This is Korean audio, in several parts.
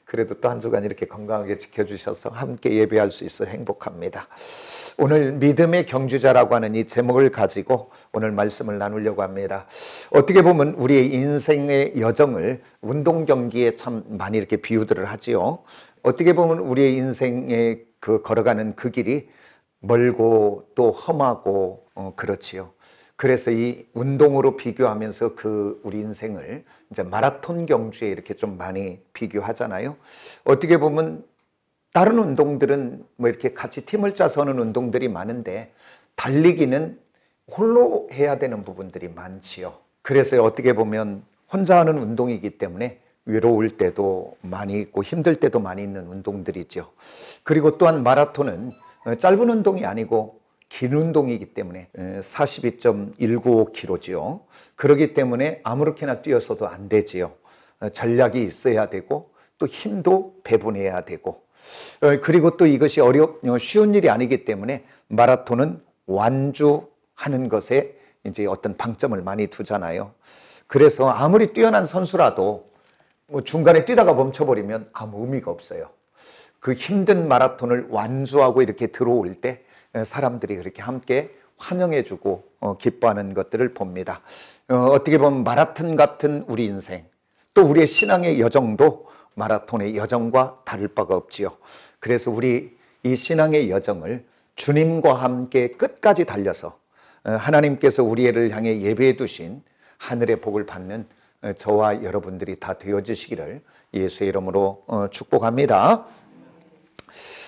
그래도 또 한 주간 이렇게 건강하게 지켜주셔서 함께 예배할 수 있어 행복합니다. 오늘 믿음의 경주자라고 하는 이 제목을 가지고 오늘 말씀을 나누려고 합니다. 어떻게 보면 우리의 인생의 여정을 운동 경기에 참 많이 이렇게 비유들을 하지요. 어떻게 보면 우리의 인생에 걸어가는 그 길이 멀고 또 험하고 그렇지요. 그래서 이 운동으로 비교하면서 우리 인생을 이제 마라톤 경주에 이렇게 좀 많이 비교하잖아요. 어떻게 보면 다른 운동들은 뭐 이렇게 같이 팀을 짜서 하는 운동들이 많은데 달리기는 홀로 해야 되는 부분들이 많지요. 그래서 어떻게 보면 혼자 하는 운동이기 때문에 외로울 때도 많이 있고 힘들 때도 많이 있는 운동들이죠. 그리고 또한 마라톤은 짧은 운동이 아니고 긴 운동이기 때문에 42.195km죠. 그렇기 때문에 아무렇게나 뛰어서도 안 되지요. 전략이 있어야 되고 또 힘도 배분해야 되고 그리고 또 이것이 쉬운 일이 아니기 때문에 마라톤은 완주하는 것에 이제 어떤 방점을 많이 두잖아요. 그래서 아무리 뛰어난 선수라도 뭐 중간에 뛰다가 멈춰버리면 아무 의미가 없어요. 그 힘든 마라톤을 완주하고 이렇게 들어올 때 사람들이 그렇게 함께 환영해주고 기뻐하는 것들을 봅니다. 어떻게 보면 마라톤 같은 우리 인생, 또 우리의 신앙의 여정도 마라톤의 여정과 다를 바가 없지요. 그래서 우리 이 신앙의 여정을 주님과 함께 끝까지 달려서 하나님께서 우리를 향해 예배해 두신 하늘의 복을 받는 저와 여러분들이 다 되어주시기를 예수의 이름으로 축복합니다.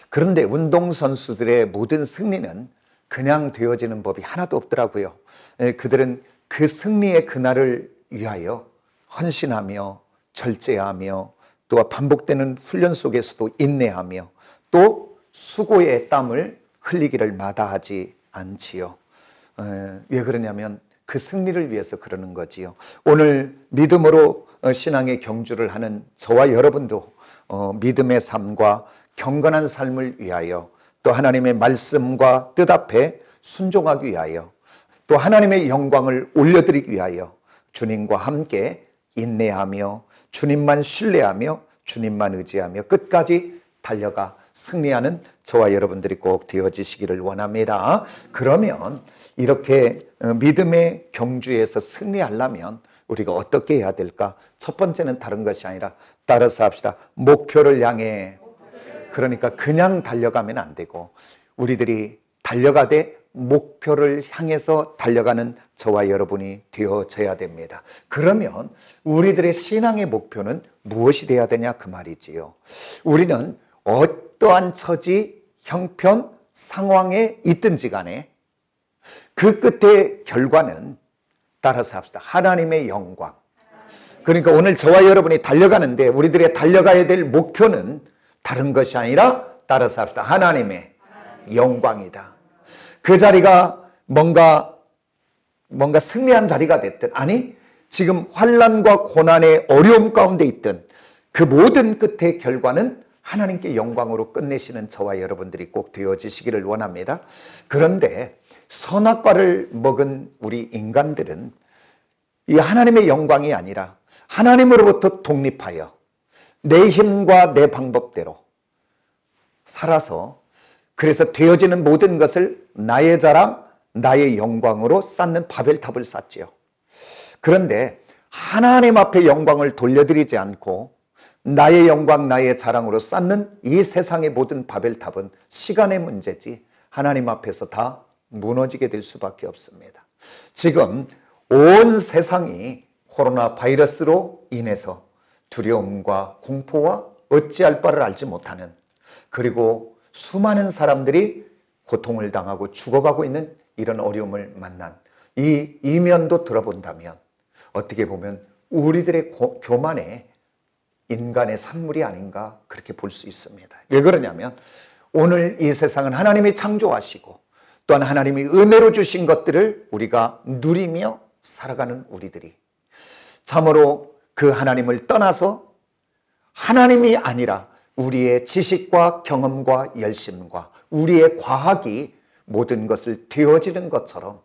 그런데 운동선수들의 모든 승리는 그냥 되어지는 법이 하나도 없더라고요. 그들은 그 승리의 그날을 위하여 헌신하며 절제하며 또 반복되는 훈련 속에서도 인내하며 또 수고의 땀을 흘리기를 마다하지 않지요. 왜 그러냐면 그 승리를 위해서 그러는 거지요. 오늘 믿음으로 신앙의 경주를 하는 저와 여러분도 믿음의 삶과 경건한 삶을 위하여 또 하나님의 말씀과 뜻 앞에 순종하기 위하여 또 하나님의 영광을 올려드리기 위하여 주님과 함께 인내하며 주님만 신뢰하며 주님만 의지하며 끝까지 달려가 승리하는 저와 여러분들이 꼭 되어지시기를 원합니다. 그러면 이렇게 믿음의 경주에서 승리하려면 우리가 어떻게 해야 될까? 첫 번째는 다른 것이 아니라 따라서 합시다. 목표를 향해. 그러니까 그냥 달려가면 안 되고 우리들이 달려가되 목표를 향해서 달려가는 저와 여러분이 되어져야 됩니다. 그러면 우리들의 신앙의 목표는 무엇이 되어야 되냐 그 말이지요. 우리는 어떠한 처지, 형편, 상황에 있든지 간에 그 끝의 결과는 따라서 합시다. 하나님의 영광. 그러니까 오늘 저와 여러분이 달려가는데 우리들의 달려가야 될 목표는 다른 것이 아니라 따라서 합시다. 하나님의 영광이다. 그 자리가 뭔가 승리한 자리가 됐든 아니 지금 환난과 고난의 어려움 가운데 있든 그 모든 끝의 결과는 하나님께 영광으로 끝내시는 저와 여러분들이 꼭 되어지시기를 원합니다. 그런데 선악과를 먹은 우리 인간들은 이 하나님의 영광이 아니라 하나님으로부터 독립하여 내 힘과 내 방법대로 살아서 그래서 되어지는 모든 것을 나의 자랑, 나의 영광으로 쌓는 바벨탑을 쌓지요. 그런데 하나님 앞에 영광을 돌려드리지 않고 나의 영광, 나의 자랑으로 쌓는 이 세상의 모든 바벨탑은 시간의 문제지 하나님 앞에서 다 무너지게 될 수밖에 없습니다. 지금 온 세상이 코로나 바이러스로 인해서 두려움과 공포와 어찌할 바를 알지 못하는 그리고 수많은 사람들이 고통을 당하고 죽어가고 있는 이런 어려움을 만난 이 이면도 들어본다면 어떻게 보면 우리들의 교만에 인간의 산물이 아닌가 그렇게 볼 수 있습니다. 왜 그러냐면 오늘 이 세상은 하나님이 창조하시고 또한 하나님이 은혜로 주신 것들을 우리가 누리며 살아가는 우리들이 참으로 그 하나님을 떠나서 하나님이 아니라 우리의 지식과 경험과 열심과 우리의 과학이 모든 것을 되어지는 것처럼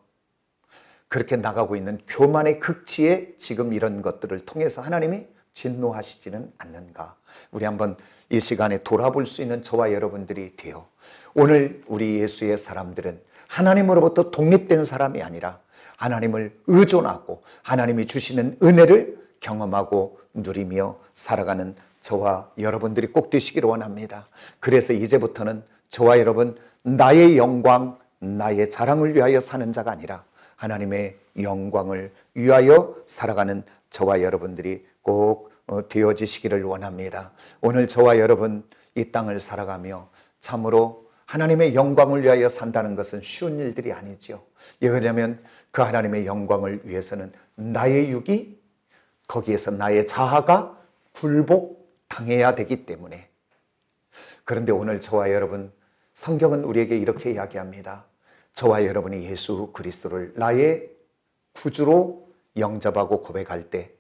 그렇게 나가고 있는 교만의 극치에 지금 이런 것들을 통해서 하나님이 진노하시지는 않는가? 우리 한번 이 시간에 돌아볼 수 있는 저와 여러분들이 되어 오늘 우리 예수의 사람들은 하나님으로부터 독립된 사람이 아니라 하나님을 의존하고 하나님이 주시는 은혜를 경험하고 누리며 살아가는 저와 여러분들이 꼭 되시기를 원합니다. 그래서 이제부터는 저와 여러분 나의 영광, 나의 자랑을 위하여 사는 자가 아니라 하나님의 영광을 위하여 살아가는 저와 여러분들이 꼭 되어지시기를 원합니다. 오늘 저와 여러분 이 땅을 살아가며 참으로 하나님의 영광을 위하여 산다는 것은 쉬운 일들이 아니죠. 왜냐하면 그 하나님의 영광을 위해서는 나의 육이 거기에서 나의 자아가 굴복당해야 되기 때문에. 그런데 오늘 저와 여러분 성경은 우리에게 이렇게 이야기합니다. 저와 여러분이 예수 그리스도를 나의 구주로 영접하고 고백할 때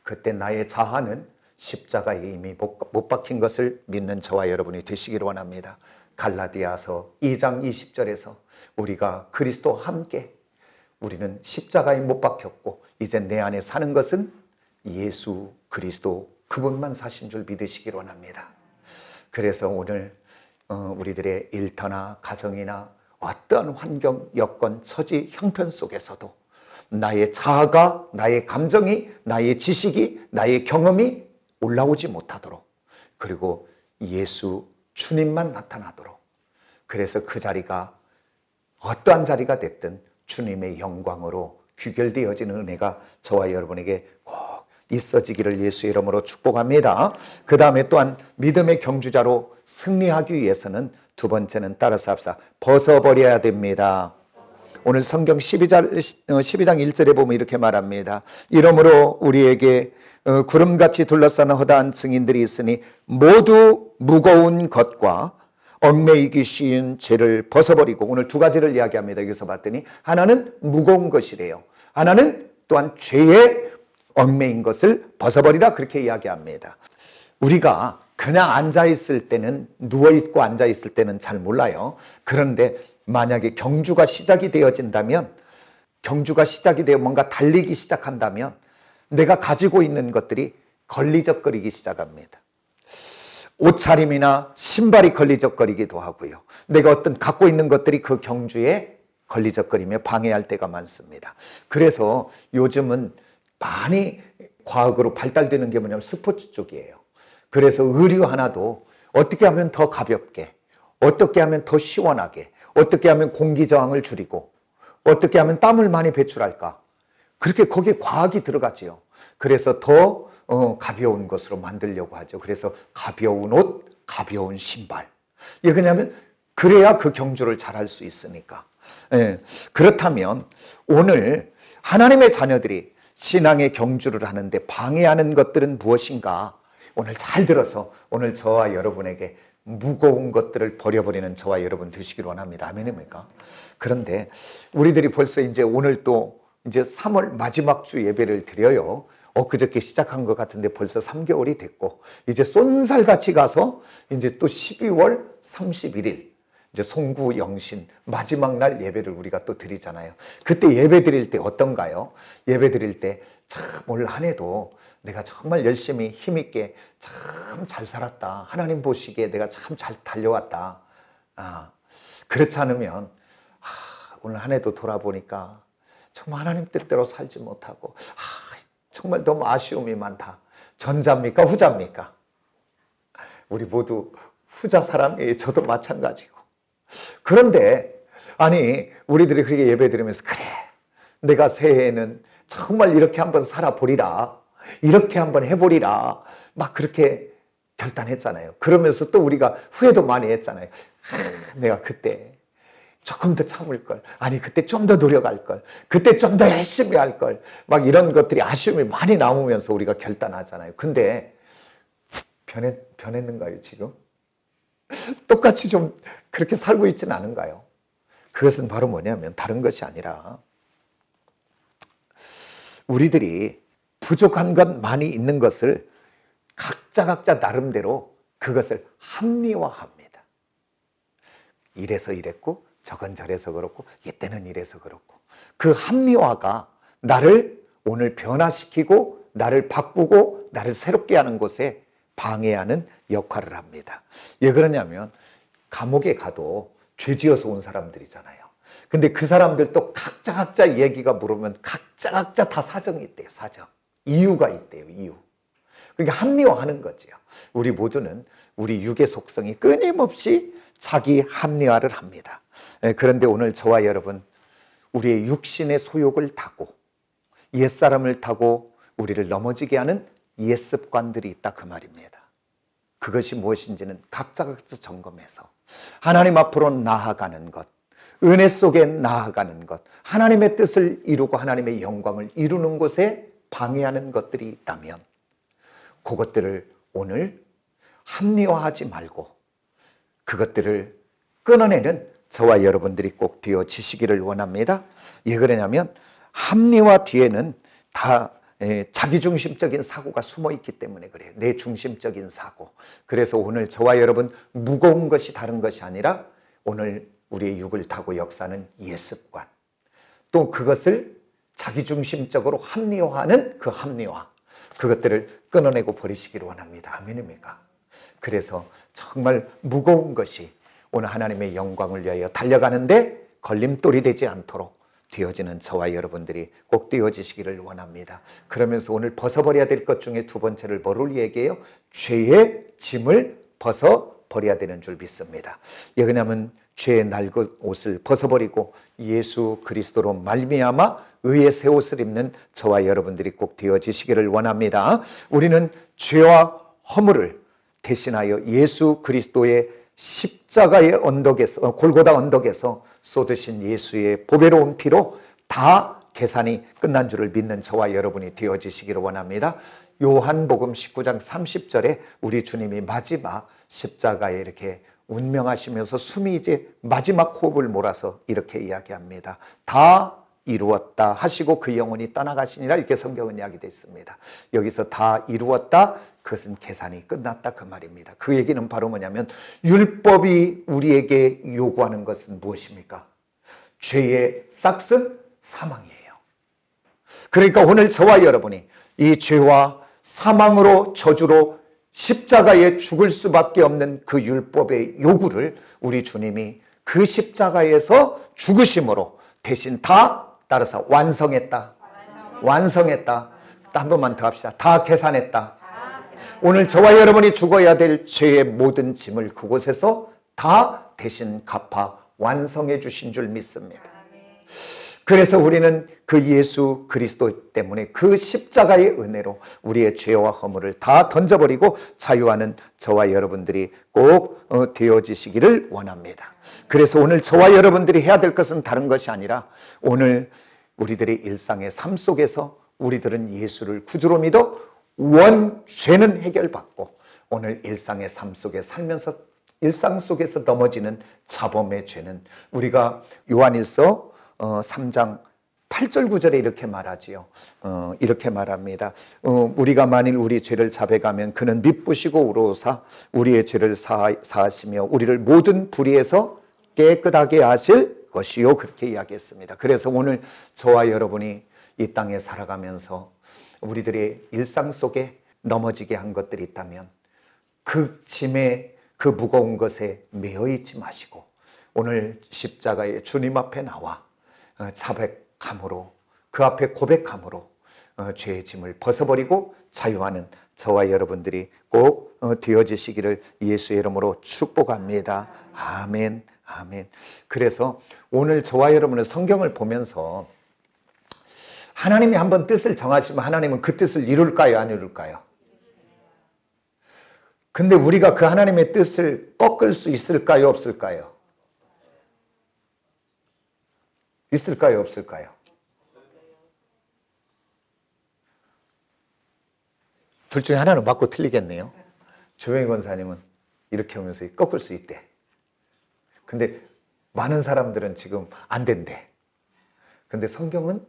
그때 나의 자아는 십자가에 이미 못 박힌 것을 믿는 저와 여러분이 되시기를 원합니다. 갈라디아서 2장 20절에서 우리가 그리스도와 함께 우리는 십자가에 못 박혔고 이제 내 안에 사는 것은 예수 그리스도 그분만 사신 줄 믿으시기를 원합니다. 그래서 오늘 우리들의 일터나 가정이나 어떠한 환경, 여건, 처지, 형편 속에서도 나의 자아가, 나의 감정이, 나의 지식이, 나의 경험이 올라오지 못하도록 그리고 예수 주님만 나타나도록 그래서 그 자리가 어떠한 자리가 됐든 주님의 영광으로 귀결되어지는 은혜가 저와 여러분에게 꼭 있어지기를 예수의 이름으로 축복합니다. 그 다음에 또한 믿음의 경주자로 승리하기 위해서는 두 번째는 따라서 합시다. 벗어버려야 됩니다. 오늘 성경 12장 1절에 보면 이렇게 말합니다. 이러므로 우리에게 구름같이 둘러싸는 허다한 증인들이 있으니 모두 무거운 것과 얽매이기 쉬운 죄를 벗어버리고 오늘 두 가지를 이야기합니다. 여기서 봤더니 하나는 무거운 것이래요. 하나는 또한 죄에 얽매인 것을 벗어버리라 그렇게 이야기합니다. 우리가 그냥 앉아있을 때는 누워있고 앉아있을 때는 잘 몰라요. 그런데 만약에 경주가 시작이 되어진다면 경주가 시작이 되어 뭔가 달리기 시작한다면 내가 가지고 있는 것들이 걸리적거리기 시작합니다. 옷차림이나 신발이 걸리적거리기도 하고요. 내가 어떤 갖고 있는 것들이 그 경주에 걸리적거리며 방해할 때가 많습니다. 그래서 요즘은 많이 과학으로 발달되는 게 뭐냐면 스포츠 쪽이에요. 그래서 의류 하나도 어떻게 하면 더 가볍게, 어떻게 하면 더 시원하게, 어떻게 하면 공기 저항을 줄이고, 어떻게 하면 땀을 많이 배출할까? 그렇게 거기에 과학이 들어가지요. 그래서 더 가벼운 것으로 만들려고 하죠. 그래서 가벼운 옷, 가벼운 신발. 이게 그냐면 그래야 그 경주를 잘할 수 있으니까. 예. 그렇다면 오늘 하나님의 자녀들이 신앙의 경주를 하는데 방해하는 것들은 무엇인가? 오늘 잘 들어서 오늘 저와 여러분에게 무거운 것들을 버려버리는 저와 여러분 되시길 원합니다. 아멘입니까? 그런데 우리들이 벌써 이제 오늘 또 이제 3월 마지막 주 예배를 드려요. 그저께 시작한 것 같은데 벌써 3개월이 됐고 이제 쏜살같이 가서 이제 또 12월 31일 이제 송구 영신 마지막 날 예배를 우리가 또 드리잖아요. 그때 예배 드릴 때 어떤가요? 예배 드릴 때 참 올 한 해도 내가 정말 열심히 힘있게 참 잘 살았다. 하나님 보시기에 내가 참 잘 달려왔다. 그렇지 않으면 오늘 한 해도 돌아보니까 정말 하나님 뜻대로 살지 못하고 정말 너무 아쉬움이 많다. 전자입니까? 후자입니까? 우리 모두 후자 사람이에요. 저도 마찬가지고. 그런데 아니 우리들이 그렇게 예배 드리면서 그래 내가 새해에는 정말 이렇게 한번 살아보리라. 이렇게 한번 해보리라. 막 그렇게 결단했잖아요. 그러면서 또 우리가 후회도 많이 했잖아요. 내가 그때 조금 더 참을 걸. 아니 그때 좀 더 노력할 걸. 그때 좀 더 열심히 할 걸. 막 이런 것들이 아쉬움이 많이 남으면서 우리가 결단하잖아요. 근데 변했는가요 지금? 똑같이 좀 그렇게 살고 있지는 않은가요? 그것은 바로 뭐냐면 다른 것이 아니라 우리들이 부족한 것 많이 있는 것을 각자 나름대로 그것을 합리화합니다. 이래서 이랬고 저건 저래서 그렇고 이때는 이래서 그렇고 그 합리화가 나를 오늘 변화시키고 나를 바꾸고 나를 새롭게 하는 곳에 방해하는 역할을 합니다. 왜 그러냐면 감옥에 가도 죄 지어서 온 사람들이잖아요. 근데 그 사람들도 각자 얘기가 물으면 각자 다 사정이 있대요. 사정. 이유가 있대요. 이유. 그러니까 합리화하는 거지요. 우리 모두는 우리 육의 속성이 끊임없이 자기 합리화를 합니다. 그런데 오늘 저와 여러분, 우리의 육신의 소욕을 타고 옛사람을 타고 우리를 넘어지게 하는 옛습관들이 있다, 그 말입니다. 그것이 무엇인지는 각자 점검해서 하나님 앞으로 나아가는 것, 은혜 속에 나아가는 것, 하나님의 뜻을 이루고 하나님의 영광을 이루는 곳에 방해하는 것들이 있다면 그것들을 오늘 합리화하지 말고 그것들을 끊어내는 저와 여러분들이 꼭 되어지시기를 원합니다. 왜 그러냐면 합리화 뒤에는 다 자기중심적인 사고가 숨어 있기 때문에 그래요. 내 중심적인 사고. 그래서 오늘 저와 여러분, 무거운 것이 다른 것이 아니라 오늘 우리의 육을 타고 역사는 옛습관, 또 그것을 자기중심적으로 합리화하는 그 합리화, 그것들을 끊어내고 버리시기를 원합니다. 아멘입니까? 그래서 정말 무거운 것이 오늘 하나님의 영광을 위하여 달려가는데 걸림돌이 되지 않도록 되어지는 저와 여러분들이 꼭 되어지시기를 원합니다. 그러면서 오늘 벗어버려야 될 것 중에 두 번째를 뭐를 얘기해요? 죄의 짐을 벗어버려야 되는 줄 믿습니다. 왜냐하면 죄의 낡은 옷을 벗어버리고 예수 그리스도로 말미암아 의의 새 옷을 입는 저와 여러분들이 꼭 되어지시기를 원합니다. 우리는 죄와 허물을 대신하여 예수 그리스도의 십자가의 언덕에서, 골고다 언덕에서 쏟으신 예수의 보배로운 피로 다 계산이 끝난 줄을 믿는 저와 여러분이 되어지시기를 원합니다. 요한복음 19장 30절에 우리 주님이 마지막 십자가에 이렇게 운명하시면서 숨이 이제 마지막 호흡을 몰아서 이렇게 이야기합니다. 다 이루었다 하시고 그 영혼이 떠나가시니라, 이렇게 성경은 이야기되어 있습니다. 여기서 다 이루었다, 그것은 계산이 끝났다, 그 말입니다. 그 얘기는 바로 뭐냐면 율법이 우리에게 요구하는 것은 무엇입니까? 죄의 싹은 사망이에요. 그러니까 오늘 저와 여러분이 이 죄와 사망으로 저주로 십자가에 죽을 수밖에 없는 그 율법의 요구를 우리 주님이 그 십자가에서 죽으심으로 대신 다 따라서 완성했다. 완성했다. 한 번만 더 합시다. 다 계산했다. 오늘 저와 여러분이 죽어야 될 죄의 모든 짐을 그곳에서 다 대신 갚아 완성해 주신 줄 믿습니다. 그래서 우리는 그 예수 그리스도 때문에 그 십자가의 은혜로 우리의 죄와 허물을 다 던져버리고 자유하는 저와 여러분들이 꼭 되어지시기를 원합니다. 그래서 오늘 저와 여러분들이 해야 될 것은 다른 것이 아니라 오늘 우리들의 일상의 삶 속에서 우리들은 예수를 구주로 믿어 원죄는 해결받고 오늘 일상의 삶 속에 살면서 일상 속에서 넘어지는 자범의 죄는 우리가 요한일서 3장 8절 9절에 이렇게 말하지요. 이렇게 말합니다. 우리가 만일 우리 죄를 자백하면 그는 미쁘시고 우로사 우리의 죄를 사하시며 우리를 모든 불의에서 깨끗하게 하실 것이요, 그렇게 이야기했습니다. 그래서 오늘 저와 여러분이 이 땅에 살아가면서 우리들의 일상 속에 넘어지게 한 것들이 있다면 그 짐에, 그 무거운 것에 매여 있지 마시고 오늘 십자가의 주님 앞에 나와 자백함으로, 그 앞에 고백함으로 죄의 짐을 벗어버리고 자유하는 저와 여러분들이 꼭 되어지시기를 예수의 이름으로 축복합니다. 아멘, 아멘. 그래서 오늘 저와 여러분은 성경을 보면서 하나님이 한번 뜻을 정하시면 하나님은 그 뜻을 이룰까요, 안 이룰까요? 근데 우리가 그 하나님의 뜻을 꺾을 수 있을까요, 없을까요? 있을까요, 없을까요? 둘 중에 하나는 맞고 틀리겠네요. 조영희 권사님은 이렇게 하면서 꺾을 수 있대. 근데 많은 사람들은 지금 안 된대. 근데 성경은,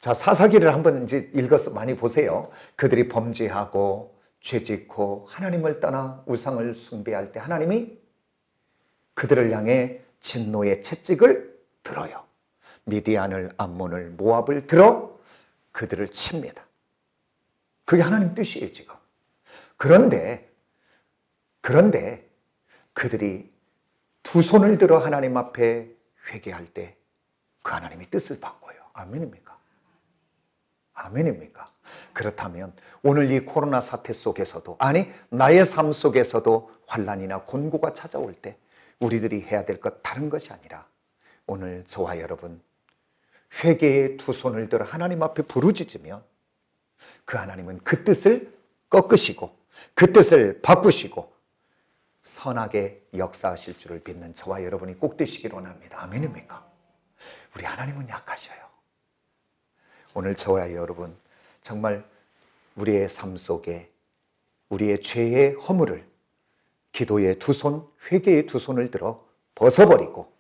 자, 사사기를 한번 이제 읽어서 많이 보세요. 그들이 범죄하고 죄짓고 하나님을 떠나 우상을 숭배할 때 하나님이 그들을 향해 진노의 채찍을 들어요. 미디안을, 암몬을, 모압을 들어 그들을 칩니다. 그게 하나님 뜻이에요, 지금. 그런데 그들이 두 손을 들어 하나님 앞에 회개할 때 그 하나님의 뜻을 바꿔요. 아멘입니까? 아멘입니까? 그렇다면 오늘 이 코로나 사태 속에서도, 아니 나의 삶 속에서도 환난이나 곤고가 찾아올 때 우리들이 해야 될 것 다른 것이 아니라 오늘 저와 여러분 회개의 두 손을 들어 하나님 앞에 부르짖으면 그 하나님은 그 뜻을 꺾으시고 그 뜻을 바꾸시고 선하게 역사하실 줄을 믿는 저와 여러분이 꼭 되시길 원합니다. 아멘입니까? 우리 하나님은 약하셔요. 오늘 저와 여러분 정말 우리의 삶 속에 우리의 죄의 허물을 기도의 두 손, 회개의 두 손을 들어 벗어버리고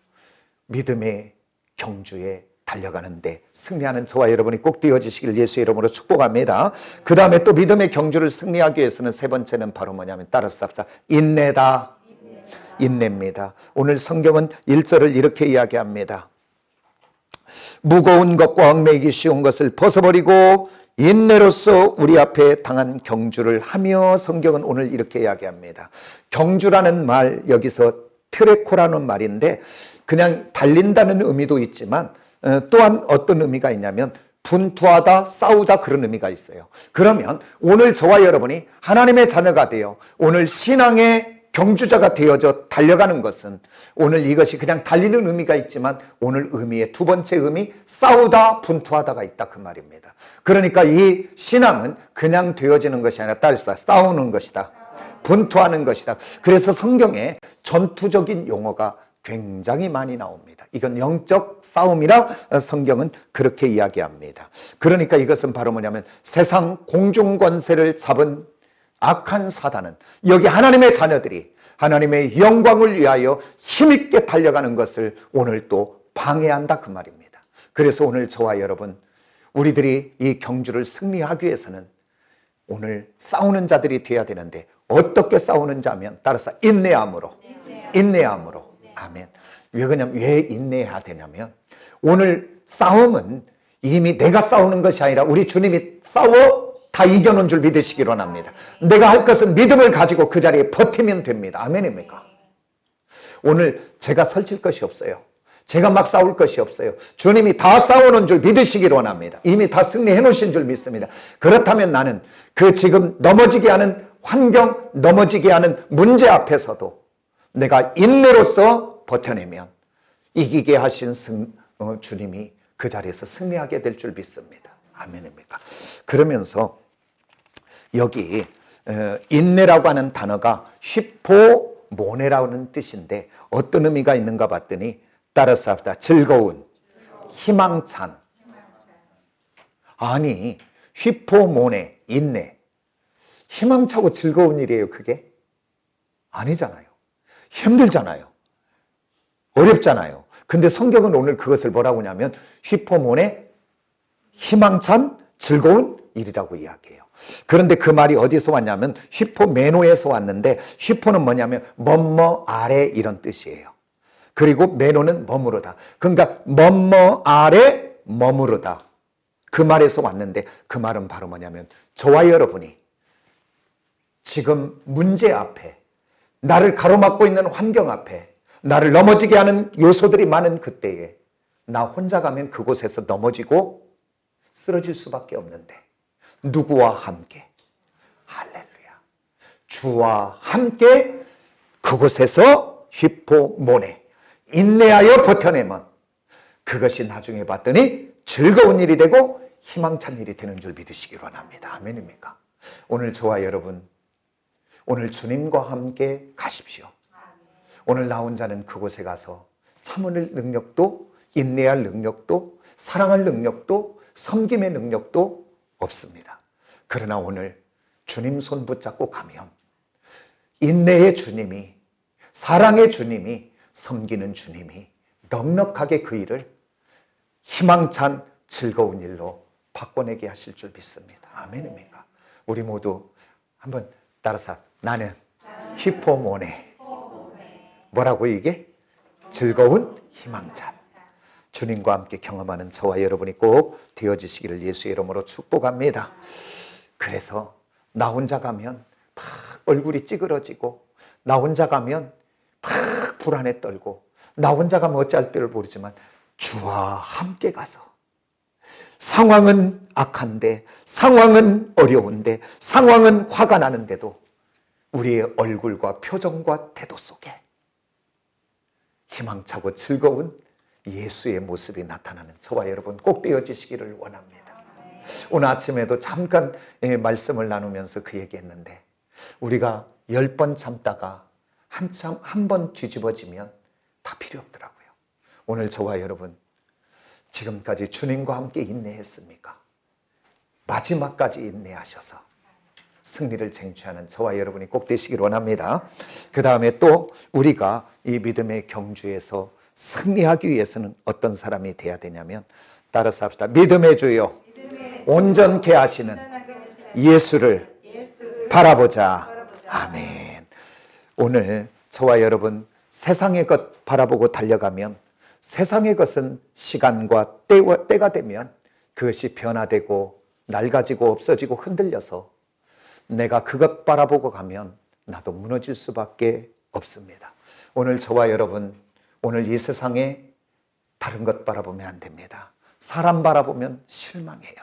믿음의 경주에 달려가는데 승리하는 저와 여러분이 꼭 되어지시길 예수의 이름으로 축복합니다. 그 다음에 또 믿음의 경주를 승리하기 위해서는 세 번째는 바로 뭐냐면 따라서 답사 인내다. 인내입니다. 오늘 성경은 1절을 이렇게 이야기합니다. 무거운 것과 얽매이기 쉬운 것을 벗어버리고 인내로서 우리 앞에 당한 경주를 하며 성경은 오늘 이렇게 이야기합니다. 경주라는 말 여기서 트레코라는 말인데 그냥 달린다는 의미도 있지만 또한 어떤 의미가 있냐면 분투하다, 싸우다 그런 의미가 있어요. 그러면 오늘 저와 여러분이 하나님의 자녀가 되어 오늘 신앙의 경주자가 되어져 달려가는 것은 오늘 이것이 그냥 달리는 의미가 있지만 오늘 의미의 두 번째 의미 싸우다, 분투하다가 있다 그 말입니다. 그러니까 이 신앙은 그냥 되어지는 것이 아니라 따르다 싸우는 것이다. 분투하는 것이다. 그래서 성경에 전투적인 용어가 굉장히 많이 나옵니다. 이건 영적 싸움이라 성경은 그렇게 이야기합니다. 그러니까 이것은 바로 뭐냐면 세상 공중권세를 잡은 악한 사단은 여기 하나님의 자녀들이 하나님의 영광을 위하여 힘있게 달려가는 것을 오늘 또 방해한다 그 말입니다. 그래서 오늘 저와 여러분 우리들이 이 경주를 승리하기 위해서는 오늘 싸우는 자들이 되어야 되는데 어떻게 싸우는 자면 따라서 인내함으로. 아멘. 왜 그러냐면 왜 인내해야 되냐면 오늘 싸움은 이미 내가 싸우는 것이 아니라 우리 주님이 싸워 다 이겨놓은 줄 믿으시기 원합니다. 내가 할 것은 믿음을 가지고 그 자리에 버티면 됩니다. 아멘입니까? 오늘 제가 설칠 것이 없어요. 제가 막 싸울 것이 없어요. 주님이 다 싸우는 줄 믿으시기 원합니다. 이미 다 승리해 놓으신 줄 믿습니다. 그렇다면 나는 그 지금 넘어지게 하는 환경, 넘어지게 하는 문제 앞에서도 내가 인내로서 버텨내면 이기게 하신 주님이 그 자리에서 승리하게 될 줄 믿습니다. 아멘입니까? 그러면서 여기 인내라고 하는 단어가 휘포모네라는 뜻인데 어떤 의미가 있는가 봤더니 따라서 합니다. 즐거운, 희망찬. 아니 휘포모네, 인내. 희망차고 즐거운 일이에요 그게? 아니잖아요. 힘들잖아요. 어렵잖아요. 근데 성경은 오늘 그것을 뭐라고 하냐면 휘포모네, 희망찬, 즐거운 일이라고 이야기해요. 그런데 그 말이 어디서 왔냐면 휘포메노에서 왔는데 휘포는 뭐냐면 뭐뭐 아래 이런 뜻이에요. 그리고 메노는 머무르다. 그러니까 뭐뭐 아래 머무르다. 그 말에서 왔는데 그 말은 바로 뭐냐면 저와 여러분이 지금 문제 앞에 나를 가로막고 있는 환경 앞에 나를 넘어지게 하는 요소들이 많은 그때에 나 혼자 가면 그곳에서 넘어지고 쓰러질 수밖에 없는데 누구와 함께? 할렐루야. 주와 함께 그곳에서 휘포모네 인내하여 버텨내면 그것이 나중에 봤더니 즐거운 일이 되고 희망찬 일이 되는 줄 믿으시기 원합니다. 아멘입니까? 오늘 저와 여러분 오늘 주님과 함께 가십시오. 오늘 나 혼자는 그곳에 가서 참을 능력도 인내할 능력도 사랑할 능력도 섬김의 능력도 없습니다. 그러나 오늘 주님 손 붙잡고 가면 인내의 주님이 사랑의 주님이 섬기는 주님이 넉넉하게 그 일을 희망찬 즐거운 일로 바꿔내게 하실 줄 믿습니다. 아멘입니까? 우리 모두 한번 따라서 나는 휘포모네 뭐라고 이게? 즐거운 희망찬 주님과 함께 경험하는 저와 여러분이 꼭 되어지시기를 예수의 이름으로 축복합니다. 그래서 나 혼자 가면 막 얼굴이 찌그러지고, 나 혼자 가면 막 불안에 떨고, 나 혼자 가면 어찌할 줄을 모르지만 주와 함께 가서, 상황은 악한데, 상황은 어려운데, 상황은 화가 나는데도 우리의 얼굴과 표정과 태도 속에 희망차고 즐거운 예수의 모습이 나타나는 저와 여러분 꼭 되어지시기를 원합니다. 오늘 아침에도 잠깐 말씀을 나누면서 그 얘기했는데, 우리가 10번 참다가 한 번 뒤집어지면 다 필요 없더라고요. 오늘 저와 여러분 지금까지 주님과 함께 인내했습니까? 마지막까지 인내하셔서 승리를 쟁취하는 저와 여러분이 꼭 되시길 원합니다. 그 다음에 또 우리가 이 믿음의 경주에서 승리하기 위해서는 어떤 사람이 돼야 되냐면, 따라서 합시다. 믿음의 주요 온전케 하시는 예수를 바라보자. 아멘. 오늘 저와 여러분 세상의 것 바라보고 달려가면, 세상의 것은 시간과 때가 되면 그것이 변화되고 낡아지고 없어지고 흔들려서 내가 그것 바라보고 가면 나도 무너질 수밖에 없습니다. 오늘 저와 여러분, 오늘 이 세상에 다른 것 바라보면 안 됩니다. 사람 바라보면 실망해요.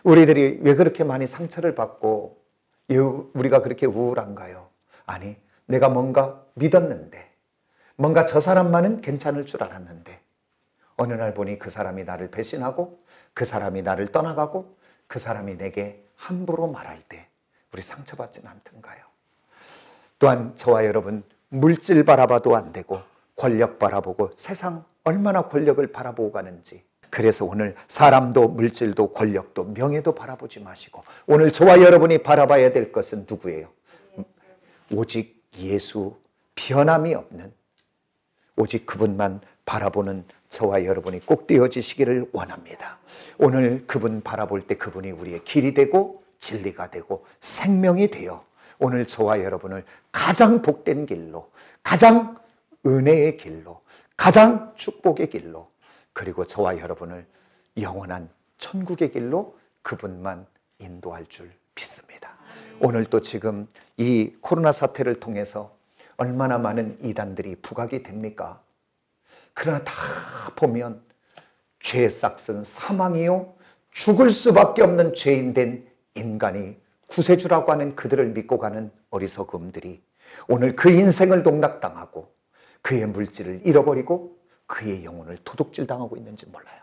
우리들이 왜 그렇게 많이 상처를 받고 우리가 그렇게 우울한가요? 아니, 내가 뭔가 믿었는데, 뭔가 저 사람만은 괜찮을 줄 알았는데 어느 날 보니 그 사람이 나를 배신하고, 그 사람이 나를 떠나가고, 그 사람이 내게 함부로 말할 때 우리 상처받지는 않던가요? 또한 저와 여러분, 물질 바라봐도 안 되고 권력 바라보고, 세상 얼마나 권력을 바라보고 가는지. 그래서 오늘 사람도 물질도 권력도 명예도 바라보지 마시고, 오늘 저와 여러분이 바라봐야 될 것은 누구예요? 오직 예수, 변함이 없는 오직 그분만 바라보는 저와 여러분이 꼭 되어지시기를 원합니다. 오늘 그분 바라볼 때 그분이 우리의 길이 되고 진리가 되고 생명이 되어 오늘 저와 여러분을 가장 복된 길로, 가장 은혜의 길로, 가장 축복의 길로, 그리고 저와 여러분을 영원한 천국의 길로 그분만 인도할 줄 믿습니다. 오늘 또 지금 이 코로나 사태를 통해서 얼마나 많은 이단들이 부각이 됩니까? 그러나 다 보면 죄의 싹은 사망이요, 죽을 수밖에 없는 죄인 된 인간이 구세주라고 하는 그들을 믿고 가는 어리석음들이 오늘 그 인생을 농락당하고 그의 물질을 잃어버리고 그의 영혼을 도둑질당하고 있는지 몰라요.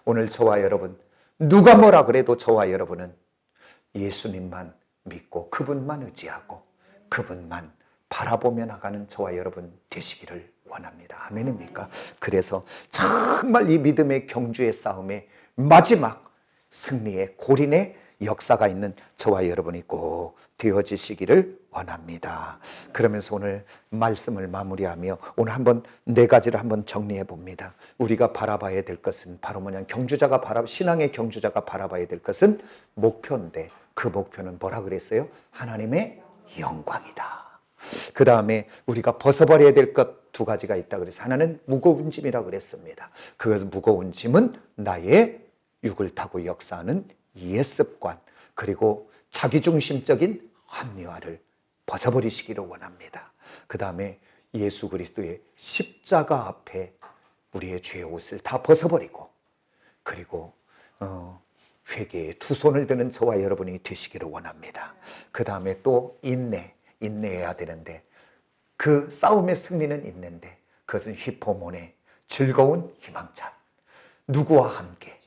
오늘 저와 여러분, 누가 뭐라 그래도 저와 여러분은 예수님만 믿고 그분만 의지하고 그분만 바라보며 나가는 저와 여러분 되시기를 원합니다. 아멘입니까? 그래서 정말 이 믿음의 경주의 싸움의 마지막 승리의 고린의 역사가 있는 저와 여러분이 꼭 되어지시기를 원합니다. 그러면서 오늘 말씀을 마무리하며 오늘 한번 4가지를 한번 정리해 봅니다. 우리가 바라봐야 될 것은 바로 뭐냐, 신앙의 경주자가 바라봐야 될 것은 목표인데, 그 목표는 뭐라 그랬어요? 하나님의 영광이다. 그 다음에 우리가 벗어버려야 될 것 2가지가 있다 그래서, 하나는 무거운 짐이라고 그랬습니다. 그것은 무거운 짐은 나의 육을 타고 역사하는 옛습관, 그리고 자기중심적인 합리화를 벗어버리시기를 원합니다. 그 다음에 예수 그리스도의 십자가 앞에 우리의 죄의 옷을 다 벗어버리고, 그리고 회개에 2손을 드는 저와 여러분이 되시기를 원합니다. 그 다음에 또 인내해야 되는데, 그 싸움의 승리는 있는데 그것은 히포몬의 즐거운 희망찬, 누구와 함께?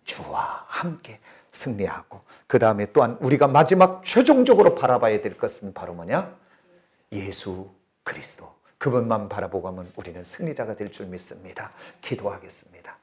주와 함께 승리하고, 그 다음에 또한 우리가 마지막 최종적으로 바라봐야 될 것은 바로 뭐냐? 예수 그리스도. 그분만 바라보고 하면 우리는 승리자가 될 줄 믿습니다. 기도하겠습니다.